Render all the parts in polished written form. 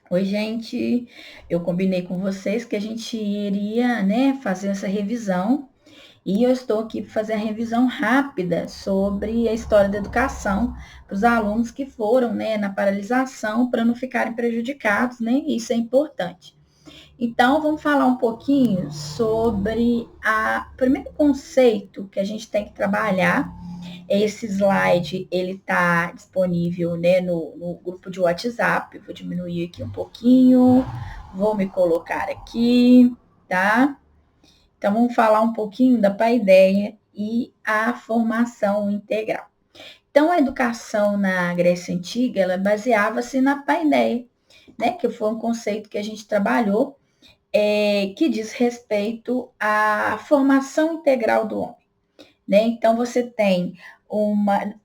Oi, gente. Eu combinei com vocês que a gente iria, né, fazer essa revisão e eu estou aqui para fazer a revisão rápida sobre a história da educação para os alunos que foram, né, na paralisação para não ficarem prejudicados, né? Isso é importante. Então, vamos falar um pouquinho sobre o primeiro conceito que a gente tem que trabalhar. Esse slide, ele está disponível, né, no grupo de WhatsApp. Vou diminuir aqui um pouquinho, vou me colocar aqui, tá? Então, vamos falar um pouquinho da paideia e a formação integral. Então, a educação na Grécia Antiga, ela baseava-se na paideia, né, que foi um conceito que a gente trabalhou, que diz respeito à formação integral do homem, né? Então, você tem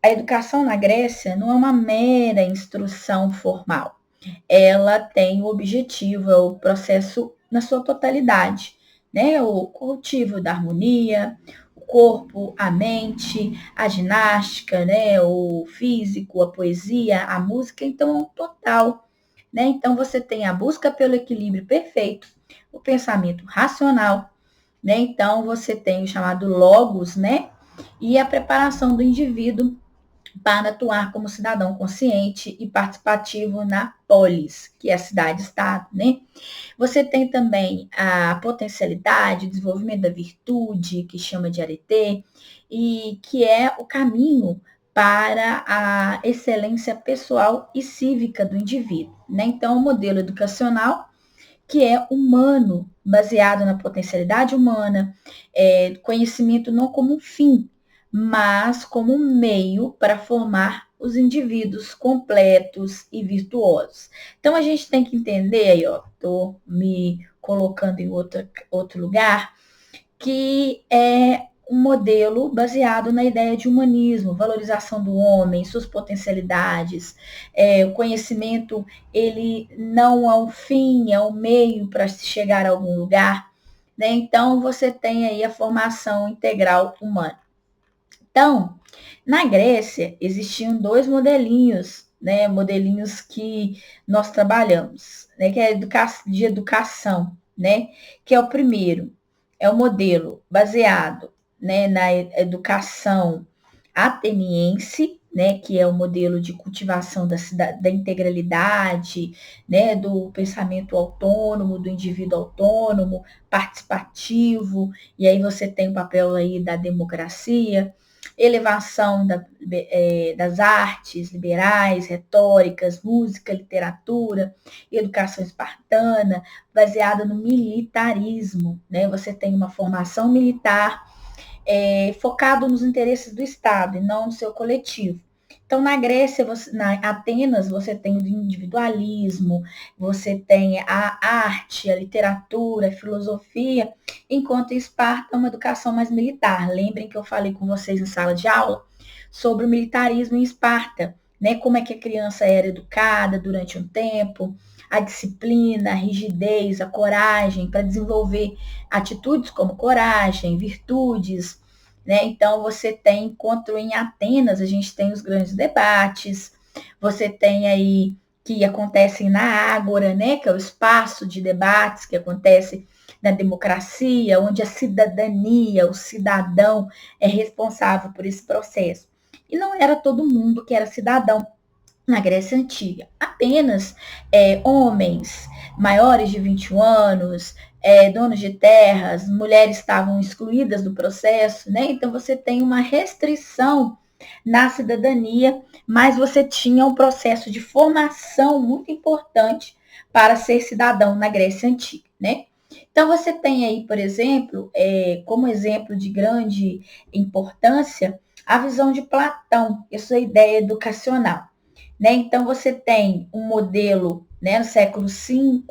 a educação na Grécia não é uma mera instrução formal, ela tem o objetivo, é o processo na sua totalidade, né? O cultivo da harmonia, o corpo, a mente, a ginástica, né? O físico, a poesia, a música, então é um total, né? Então você tem a busca pelo equilíbrio perfeito, o pensamento racional, né? Então você tem o chamado logos, né? E a preparação do indivíduo para atuar como cidadão consciente e participativo na polis, que é a cidade-estado, né? Você tem também a potencialidade, o desenvolvimento da virtude, que chama de arete, e que é o caminho para a excelência pessoal e cívica do indivíduo, né? Então, o modelo educacional que é humano, baseado na potencialidade humana, conhecimento não como um fim, mas como um meio para formar os indivíduos completos e virtuosos. Então a gente tem que entender aí, ó, estou me colocando em outro lugar, que é um modelo baseado na ideia de humanismo, valorização do homem, suas potencialidades, o conhecimento, ele não é um fim, é um meio para se chegar a algum lugar, né? Então, você tem aí a formação integral humana. Então, na Grécia, existiam dois modelinhos, né? Modelinhos que nós trabalhamos, né? Que é de educação, né? Que é o primeiro, é o modelo baseado, né, na educação ateniense, né, que é o modelo de cultivação da integralidade, né, do pensamento autônomo, do indivíduo autônomo, participativo, e aí você tem o papel aí da democracia, elevação das artes liberais, retóricas, música, literatura, educação espartana, baseada no militarismo, né? Você tem uma formação militar focado nos interesses do Estado e não no seu coletivo. Então, na Grécia, na Atenas, você tem o individualismo, você tem a arte, a literatura, a filosofia, enquanto em Esparta é uma educação mais militar. Lembrem que eu falei com vocês em sala de aula sobre o militarismo em Esparta, né? Como é que a criança era educada durante um tempo, a disciplina, a rigidez, a coragem para desenvolver atitudes como coragem, virtudes, né? Então você tem, enquanto em Atenas a gente tem os grandes debates, você tem aí que acontecem na Ágora, né? Que é o espaço de debates que acontece na democracia, onde a cidadania, o cidadão é responsável por esse processo. E não era todo mundo que era cidadão na Grécia Antiga. Apenas homens maiores de 21 anos, donos de terras, mulheres estavam excluídas do processo, né? Então você tem uma restrição na cidadania, mas você tinha um processo de formação muito importante para ser cidadão na Grécia Antiga, né? Então você tem aí, por exemplo, como exemplo de grande importância, a visão de Platão, essa ideia educacional, né? Então, você tem um modelo, né, no século V,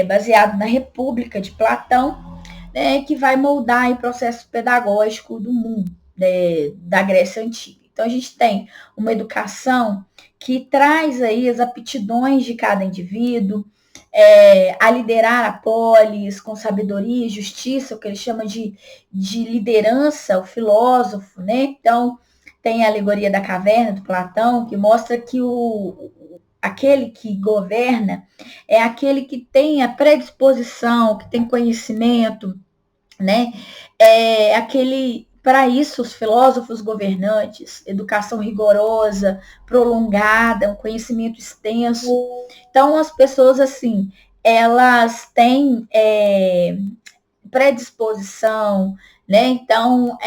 baseado na República de Platão, né, que vai moldar o processo pedagógico do mundo, né, da Grécia Antiga. Então, a gente tem uma educação que traz aí as aptidões de cada indivíduo, a liderar a polis com sabedoria e justiça, o que ele chama de liderança, o filósofo, né? Então, tem a alegoria da caverna, do Platão, que mostra que aquele que governa é aquele que tem a predisposição, que tem conhecimento, né? É aquele, para isso, os filósofos governantes, educação rigorosa, prolongada, um conhecimento extenso. Então, as pessoas, assim, elas têm predisposição, né? Então,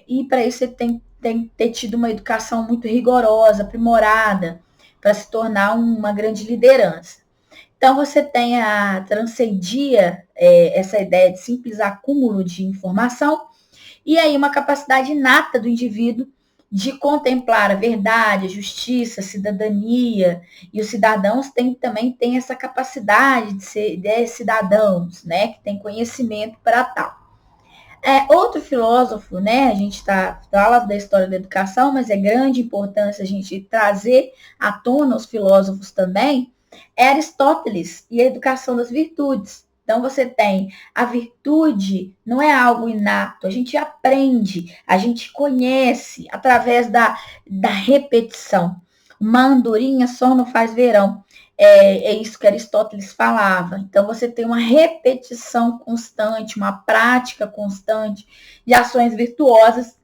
e para isso você tem que ter tido uma educação muito rigorosa, aprimorada, para se tornar uma grande liderança. Então, você tem transcendia essa ideia de simples acúmulo de informação, e aí uma capacidade inata do indivíduo de contemplar a verdade, a justiça, a cidadania, e os cidadãos também têm essa capacidade de ser cidadãos, né, que tem conhecimento para tal. Outro filósofo, né, a gente fala da história da educação, mas é grande importância a gente trazer à tona os filósofos também, é Aristóteles e a educação das virtudes. Então, você tem a virtude, não é algo inato, a gente aprende, a gente conhece através da repetição. Uma andorinha só não faz verão. É isso que Aristóteles falava. Então, você tem uma repetição constante, uma prática constante de ações virtuosas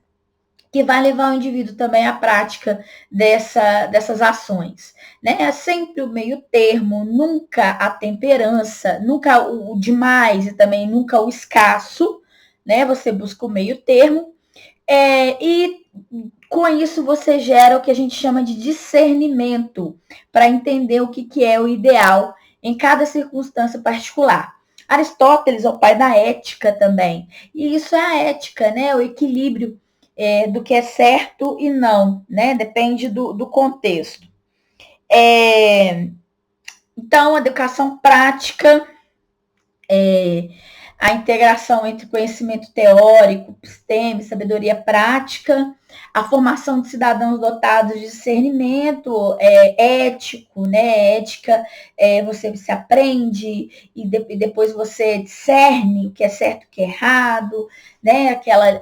que vai levar o indivíduo também à prática dessas ações. Né? É sempre o meio termo, nunca a temperança, nunca o demais e também nunca o escasso. Né? Você busca o meio termo. E com isso você gera o que a gente chama de discernimento, para entender o que é o ideal em cada circunstância particular. Aristóteles é o pai da ética também. E isso é a ética, né? O equilíbrio do que é certo e não, né? Depende do contexto. Então, a educação prática, a integração entre conhecimento teórico, episteme, sabedoria prática, a formação de cidadãos dotados de discernimento ético, né? Ética, você se aprende e depois você discerne o que é certo e o que é errado, né? Aquela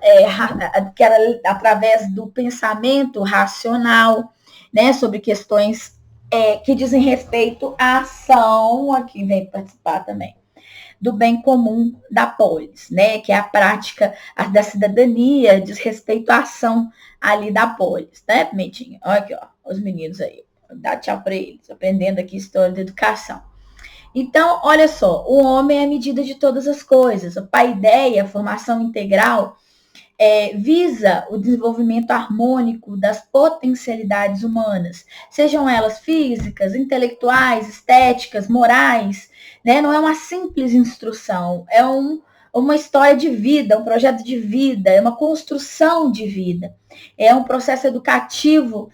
através do pensamento racional, né? Sobre questões que dizem respeito à ação, aqui vem participar também do bem comum da polis, né? Que é a prática da cidadania, diz respeito à ação ali da polis, né, Pimentinha? Olha aqui, ó, os meninos aí. Dá tchau para eles, aprendendo aqui história da educação. Então, olha só, o homem é a medida de todas as coisas. A paideia, a formação integral, visa o desenvolvimento harmônico das potencialidades humanas, sejam elas físicas, intelectuais, estéticas, morais, né? Não é uma simples instrução, é uma história de vida, um projeto de vida, é uma construção de vida, é um processo educativo,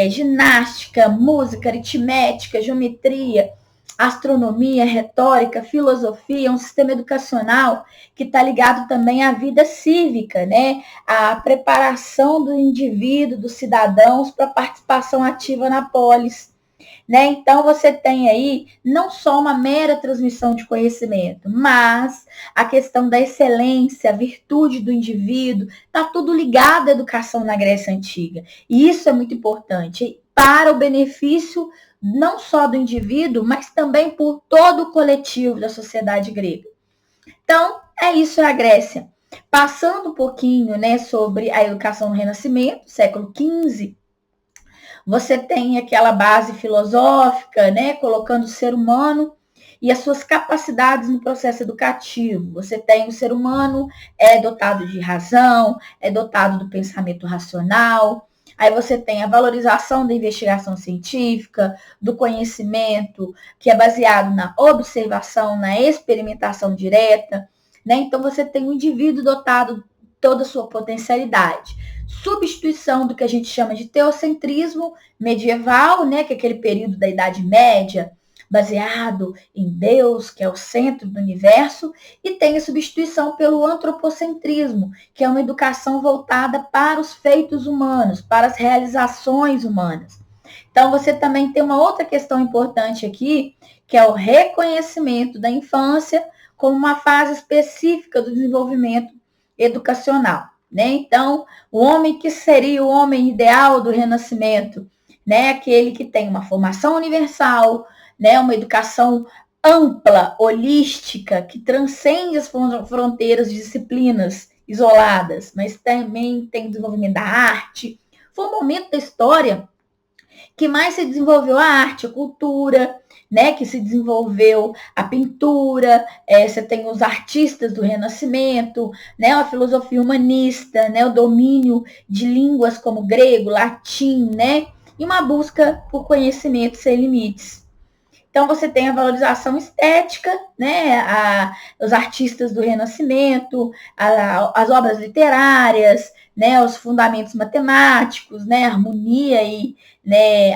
ginástica, música, aritmética, geometria, astronomia, retórica, filosofia, um sistema educacional que está ligado também à vida cívica, né? À preparação do indivíduo, dos cidadãos para a participação ativa na polis. Né? Então, você tem aí não só uma mera transmissão de conhecimento, mas a questão da excelência, a virtude do indivíduo, está tudo ligado à educação na Grécia Antiga. E isso é muito importante para o benefício não só do indivíduo, mas também por todo o coletivo da sociedade grega. Então, isso é a Grécia. Passando um pouquinho, né, sobre a educação no Renascimento, século XV, você tem aquela base filosófica, né, colocando o ser humano e as suas capacidades no processo educativo. Você tem o ser humano dotado de razão, dotado do pensamento racional. Aí você tem a valorização da investigação científica, do conhecimento, que é baseado na observação, na experimentação direta, né? Então você tem um indivíduo dotado de toda a sua potencialidade. Substituição do que a gente chama de teocentrismo medieval, né? Que é aquele período da Idade Média, baseado em Deus, que é o centro do universo, e tem a substituição pelo antropocentrismo, que é uma educação voltada para os feitos humanos, para as realizações humanas. Então, você também tem uma outra questão importante aqui, que é o reconhecimento da infância como uma fase específica do desenvolvimento educacional. Né? Então, o homem que seria o homem ideal do Renascimento né? Aquele que tem uma formação universal, né? Uma educação ampla, holística, que transcende as fronteiras de disciplinas isoladas, mas também tem desenvolvimento da arte. Foi um momento da história que mais se desenvolveu a arte, a cultura, né, que se desenvolveu a pintura, você tem os artistas do Renascimento, né, a filosofia humanista, né, o domínio de línguas como grego, latim, né, e uma busca por conhecimento sem limites. Então, você tem a valorização estética, né, os artistas do Renascimento, as obras literárias, né, os fundamentos matemáticos, né, harmonia e né,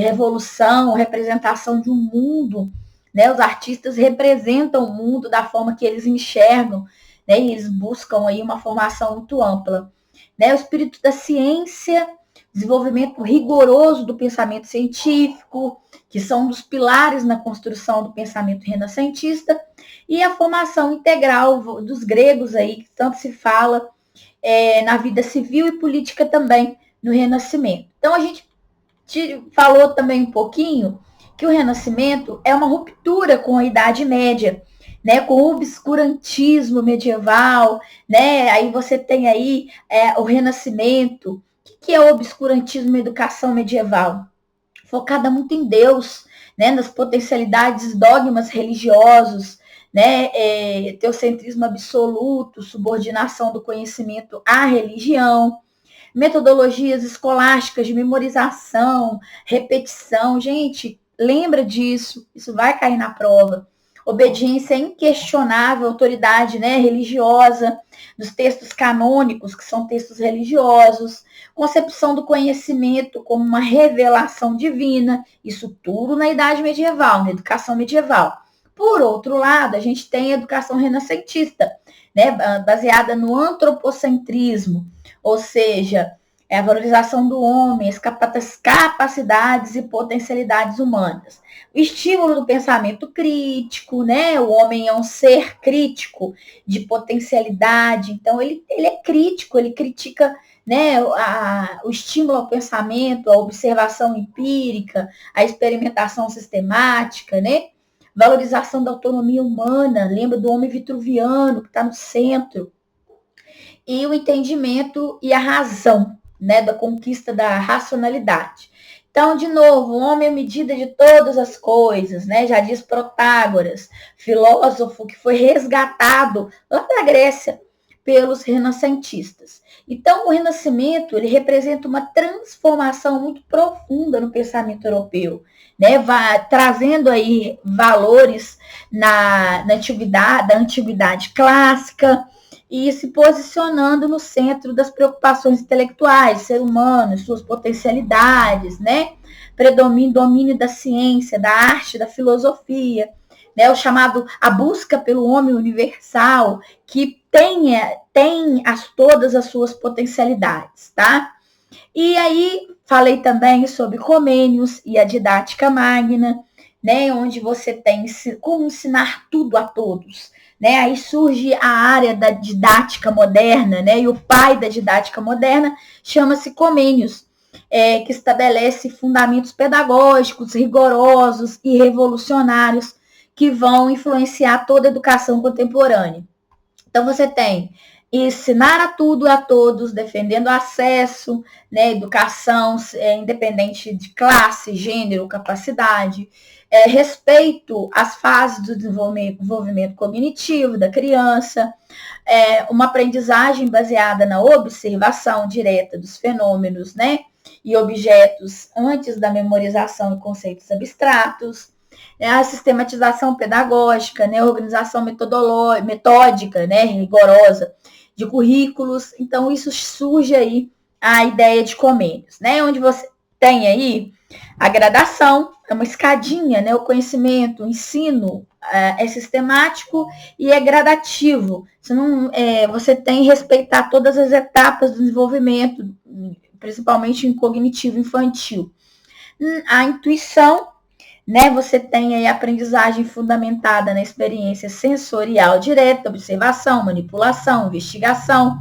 revolução, representação de um mundo. Né, os artistas representam o mundo da forma que eles enxergam, né, e eles buscam aí uma formação muito ampla. Né, o espírito da ciência, desenvolvimento rigoroso do pensamento científico, que são um dos pilares na construção do pensamento renascentista, e a formação integral dos gregos aí, que tanto se fala na vida civil e política também no Renascimento. Então, a gente falou também um pouquinho que o Renascimento é uma ruptura com a Idade Média, né, com o obscurantismo medieval, né, aí você tem aí o Renascimento. O que é o obscurantismo e educação medieval? Focada muito em Deus, né, nas potencialidades, dogmas religiosos, né, teocentrismo absoluto, subordinação do conhecimento à religião, metodologias escolásticas de memorização, repetição. Gente, lembra disso, isso vai cair na prova. Obediência inquestionável, autoridade, né, religiosa, dos textos canônicos, que são textos religiosos, concepção do conhecimento como uma revelação divina, isso tudo na Idade Medieval, na educação medieval. Por outro lado, a gente tem a educação renascentista, né, baseada no antropocentrismo, ou seja, a valorização do homem, as capacidades e potencialidades humanas. O estímulo do pensamento crítico, né? O homem é um ser crítico de potencialidade, então ele é crítico, ele critica, né, o estímulo ao pensamento, a observação empírica, a experimentação sistemática, né? Valorização da autonomia humana, lembra do homem vitruviano que está no centro, e o entendimento e a razão, né, da conquista da racionalidade. Então, de novo, o homem é a medida de todas as coisas, né? Já diz Protágoras, filósofo que foi resgatado lá da Grécia pelos renascentistas. Então, o Renascimento, ele representa uma transformação muito profunda no pensamento europeu, né? Trazendo aí valores da antiguidade clássica, e se posicionando no centro das preocupações intelectuais, ser humano, suas potencialidades, né? Domínio da ciência, da arte, da filosofia, né? O chamado a busca pelo homem universal, que tem todas as suas potencialidades, tá? E aí, falei também sobre Comênios e a didática magna, né? Onde você tem como ensinar tudo a todos. Né? Aí surge a área da didática moderna, né? E o pai da didática moderna chama-se Comênios, que estabelece fundamentos pedagógicos rigorosos e revolucionários que vão influenciar toda a educação contemporânea. Então, você tem ensinar a tudo a todos, defendendo acesso, né? Educação independente de classe, gênero, capacidade, respeito às fases do desenvolvimento cognitivo da criança, uma aprendizagem baseada na observação direta dos fenômenos, né, e objetos antes da memorização de conceitos abstratos, a sistematização pedagógica, né, organização metódica, né, rigorosa de currículos. Então, isso surge aí a ideia de Comênios, né, onde você tem aí a gradação, é uma escadinha, né? O conhecimento, o ensino é sistemático e é gradativo. Você tem que respeitar todas as etapas do desenvolvimento, principalmente em cognitivo infantil. A intuição, né? Você tem aí a aprendizagem fundamentada na experiência sensorial direta, observação, manipulação, investigação.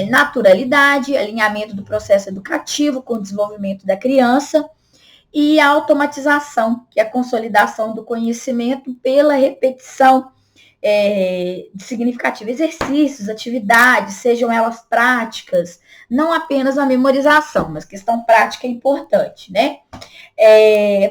naturalidade, alinhamento do processo educativo com o desenvolvimento da criança, e a automatização, que é a consolidação do conhecimento pela repetição de significativos exercícios, atividades, sejam elas práticas, não apenas a memorização, mas questão prática é importante, né?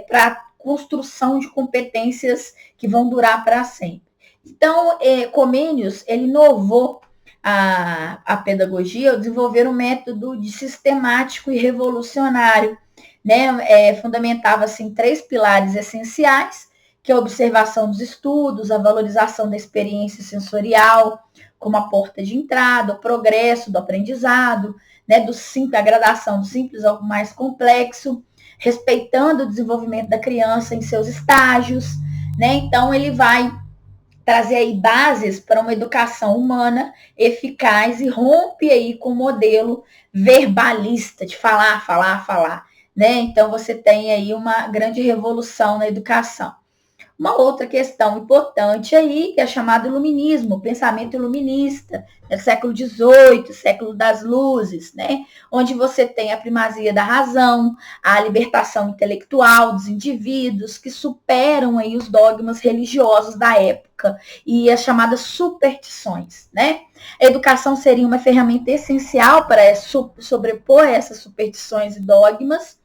Para construção de competências que vão durar para sempre. Então, Comênios, ele inovou a pedagogia ao desenvolver um método de sistemático e revolucionário, né? Fundamentava-se em 3 pilares essenciais, que é a observação dos estudos, a valorização da experiência sensorial como a porta de entrada, o progresso do aprendizado, né? A gradação do simples ao mais complexo, respeitando o desenvolvimento da criança em seus estágios, né? Então, ele vai trazer aí bases para uma educação humana eficaz e rompe aí com o modelo verbalista de falar, falar, falar, né? Então, você tem aí uma grande revolução na educação. Uma outra questão importante aí, que é chamado iluminismo, pensamento iluminista, né, século XVIII, século das luzes, né, onde você tem a primazia da razão, a libertação intelectual dos indivíduos que superam aí os dogmas religiosos da época e as chamadas superstições, né. A educação seria uma ferramenta essencial para sobrepor essas superstições e dogmas.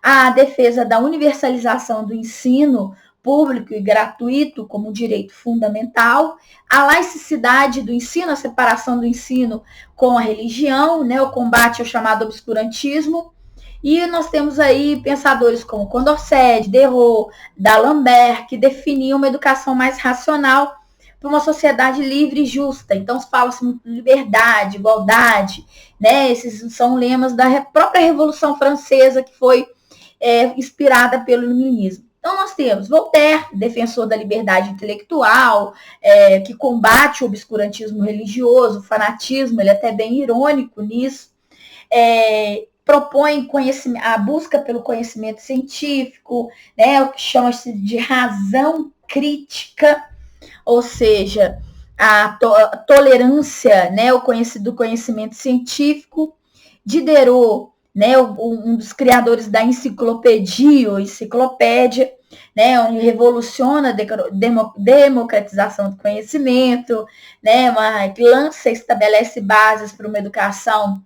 A defesa da universalização do ensino público e gratuito como direito fundamental, a laicidade do ensino, a separação do ensino com a religião, né, o combate ao chamado obscurantismo, e nós temos aí pensadores como Condorcet, Diderot, D'Alembert, que definiam uma educação mais racional para uma sociedade livre e justa. Então, fala-se muito de liberdade, igualdade, né? Esses são lemas da própria Revolução Francesa, que foi inspirada pelo iluminismo. Então, nós temos Voltaire, defensor da liberdade intelectual, que combate o obscurantismo religioso, o fanatismo, ele é até bem irônico nisso, propõe a busca pelo conhecimento científico, né, o que chama-se de razão crítica, ou seja, a tolerância, né, do conhecimento científico. Diderot, né, um dos criadores da enciclopédia, né, onde revoluciona a democratização do conhecimento, né, estabelece bases para uma educação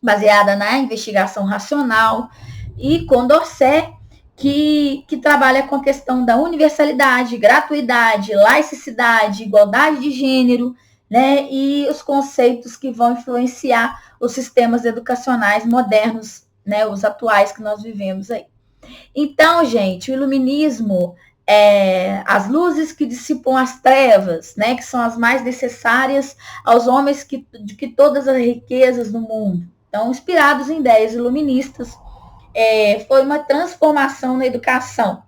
baseada na investigação racional, e Condorcet, que trabalha com a questão da universalidade, gratuidade, laicidade, igualdade de gênero, né, e os conceitos que vão influenciar os sistemas educacionais modernos, né, os atuais que nós vivemos aí. Então, gente, o iluminismo as luzes que dissipam as trevas, né, que são as mais necessárias aos homens de que todas as riquezas no mundo. Então, inspirados em ideias iluministas, foi uma transformação na educação.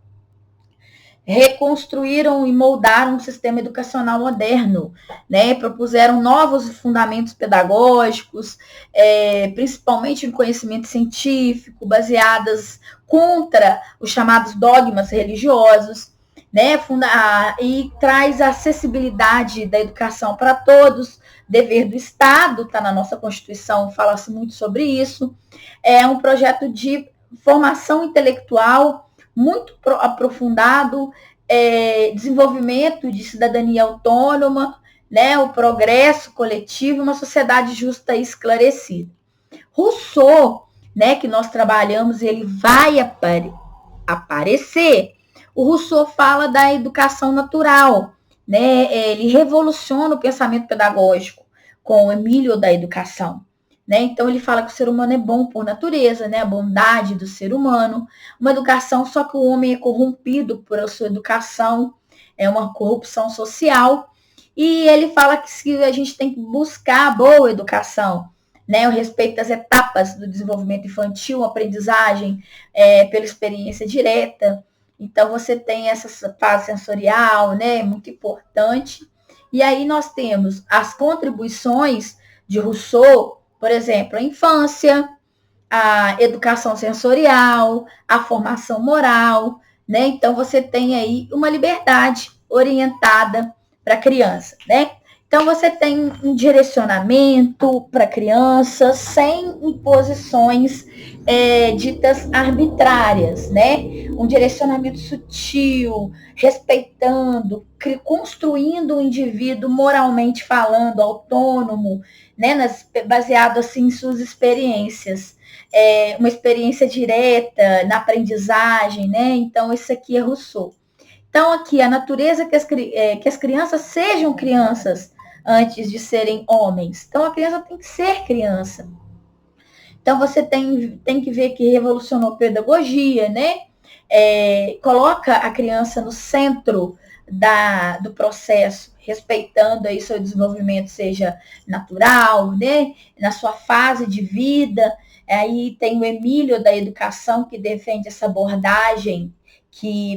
Reconstruíram e moldaram um sistema educacional moderno, né? Propuseram novos fundamentos pedagógicos, principalmente em conhecimento científico, baseadas contra os chamados dogmas religiosos, né? E traz a acessibilidade da educação para todos, dever do Estado, está na nossa Constituição, fala-se muito sobre isso. É um projeto de formação intelectual muito aprofundado, desenvolvimento de cidadania autônoma, né, o progresso coletivo, uma sociedade justa e esclarecida. Rousseau, né, que nós trabalhamos, ele vai aparecer. O Rousseau fala da educação natural, né, ele revoluciona o pensamento pedagógico com o Emílio da educação. Né? Então, ele fala que o ser humano é bom por natureza, né? A bondade do ser humano, uma educação, só que o homem é corrompido por a sua educação, é uma corrupção social, e ele fala que a gente tem que buscar a boa educação, né? O respeito às etapas do desenvolvimento infantil, aprendizagem pela experiência direta. Então, você tem essa fase sensorial, né? Muito importante. E aí nós temos as contribuições de Rousseau, por exemplo, a infância, a educação sensorial, a formação moral, né? Então, você tem aí uma liberdade orientada para a criança, né? Então, você tem um direcionamento para a criança sem imposições ditas arbitrárias, né? Um direcionamento sutil, respeitando, construindo um indivíduo moralmente falando, autônomo, né? Baseado assim em suas experiências. Uma experiência direta na aprendizagem, né? Então, isso aqui é Rousseau. Então, aqui, a natureza que as crianças sejam crianças antes de serem homens. Então, a criança tem que ser criança. Então, você tem que ver que revolucionou a pedagogia, né? Coloca a criança no centro do processo, respeitando aí seu desenvolvimento, seja natural, né? Na sua fase de vida. Aí tem o Emílio da educação, que defende essa abordagem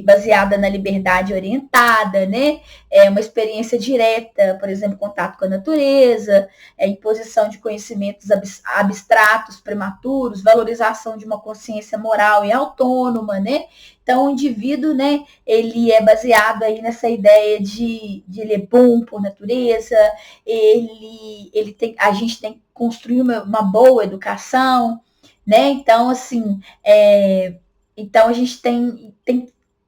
baseada na liberdade orientada, né? Uma experiência direta, por exemplo, contato com a natureza, imposição de conhecimentos abstratos, prematuros, valorização de uma consciência moral e autônoma, né? Então, o indivíduo, né, ele é baseado aí nessa ideia de ler bom por natureza, a gente tem que construir uma boa educação, né? Então, assim, então a gente tem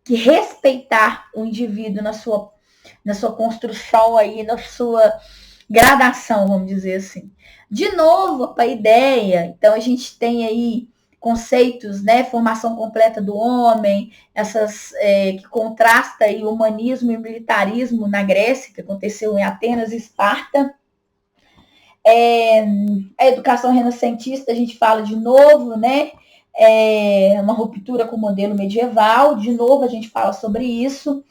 que respeitar o indivíduo na sua construção aí, na sua gradação, vamos dizer assim. De novo, para a ideia, então a gente tem aí conceitos, né, formação completa do homem, que contrasta aí o humanismo e o militarismo na Grécia, que aconteceu em Atenas e Esparta. A educação renascentista, a gente fala de novo, né, uma ruptura com o modelo medieval, de novo a gente fala sobre isso.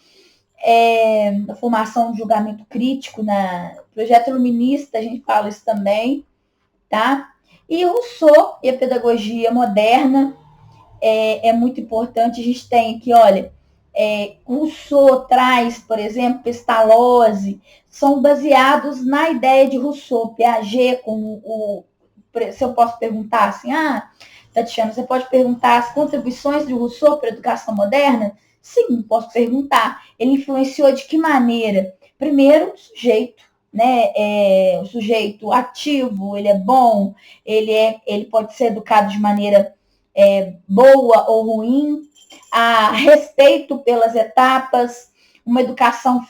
A formação de julgamento crítico na projeto iluminista, a gente fala isso também, tá? E Rousseau e a pedagogia moderna é muito importante. A gente tem aqui, olha, Rousseau traz, por exemplo, Pestalozzi, são baseados na ideia de Rousseau, Piaget, se eu posso perguntar assim, Tatiana, você pode perguntar as contribuições de Rousseau para a educação moderna? Sim, posso perguntar. Ele influenciou de que maneira? Primeiro, o sujeito, né? O sujeito ativo, ele é bom, ele pode ser educado de maneira boa ou ruim, a respeito pelas etapas, uma educação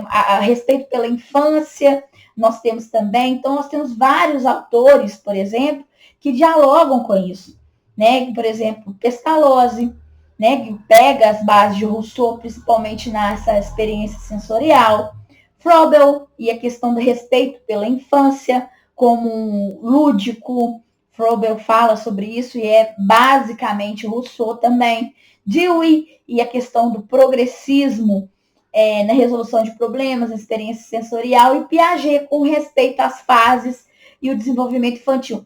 a respeito pela infância, nós temos também. Então, nós temos vários autores, por exemplo, que dialogam com isso, né? Por exemplo, Pestalozzi, né, que pega as bases de Rousseau, principalmente nessa experiência sensorial. Froebel e a questão do respeito pela infância como um lúdico. Froebel fala sobre isso e é basicamente Rousseau também. Dewey e a questão do progressismo na resolução de problemas, na experiência sensorial, e Piaget com respeito às fases e o desenvolvimento infantil.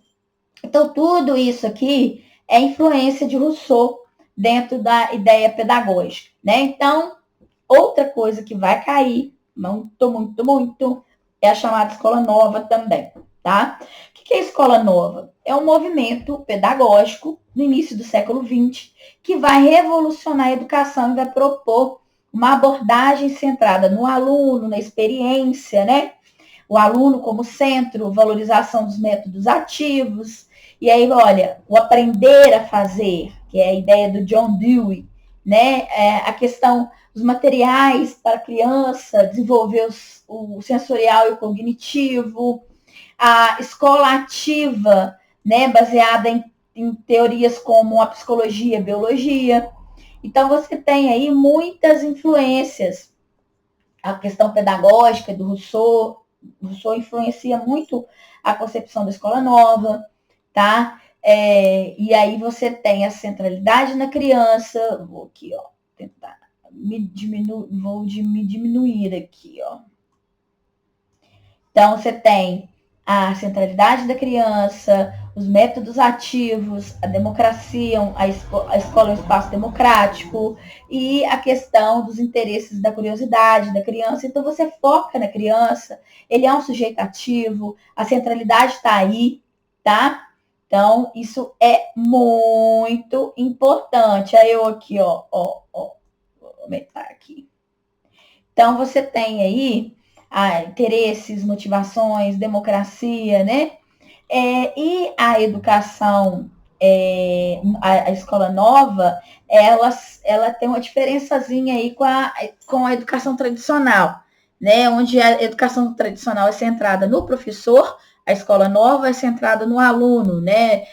Então, tudo isso aqui é influência de Rousseau dentro da ideia pedagógica, né? Então, outra coisa que vai cair, muito, é a chamada escola nova também, tá? O que é a escola nova? É um movimento pedagógico no início do século XX que vai revolucionar a educação e vai propor uma abordagem centrada no aluno, na experiência, né? O aluno como centro, valorização dos métodos ativos. E aí, olha, o aprender a fazer, que é a ideia do John Dewey, né? A questão dos materiais para a criança, desenvolver o sensorial e o cognitivo, a escola ativa, né? Baseada em teorias como a psicologia, a biologia. Então, você tem aí muitas influências. A questão pedagógica do Rousseau influencia muito a concepção da escola nova, tá? E aí você tem a centralidade na criança. Vou aqui, ó, tentar vou me diminuir aqui, ó. Então, você tem a centralidade da criança, os métodos ativos, a democracia, a escola é um espaço democrático e a questão dos interesses da curiosidade da criança. Então, você foca na criança, ele é um sujeito ativo, a centralidade está aí, tá? Então, isso é muito importante. Aí eu aqui, ó, vou aumentar aqui. Então, você tem aí interesses, motivações, democracia, né? E a educação, a escola nova, ela tem uma diferençazinha aí com a educação tradicional, né? Onde a educação tradicional é centrada no professor, a escola nova é centrada no aluno, né?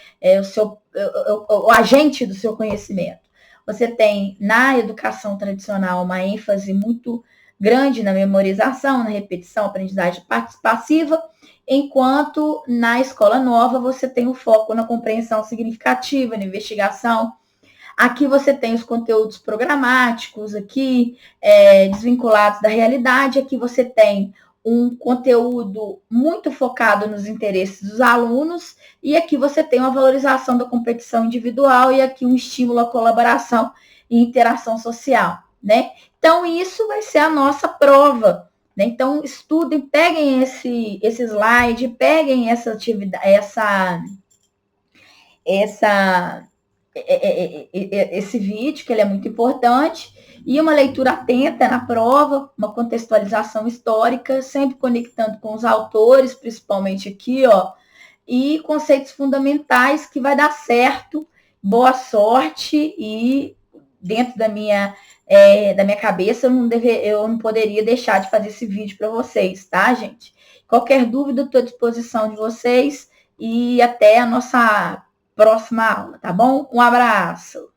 O agente do seu conhecimento. Você tem na educação tradicional uma ênfase muito grande na memorização, na repetição, aprendizagem passiva, enquanto na escola nova você tem o foco na compreensão significativa, na investigação. Aqui você tem os conteúdos programáticos, aqui desvinculados da realidade. Aqui você tem um conteúdo muito focado nos interesses dos alunos, e aqui você tem uma valorização da competição individual e aqui um estímulo à colaboração e interação social, né? Então, isso vai ser a nossa prova, né? Então, estudem, peguem esse slide, peguem essa atividade, esse vídeo, que ele é muito importante, e uma leitura atenta na prova, uma contextualização histórica, sempre conectando com os autores, principalmente aqui, ó, e conceitos fundamentais que vai dar certo. Boa sorte, e dentro da minha cabeça eu não poderia deixar de fazer esse vídeo para vocês, tá, gente? Qualquer dúvida, estou à disposição de vocês, e até a nossa próxima aula, tá bom? Um abraço!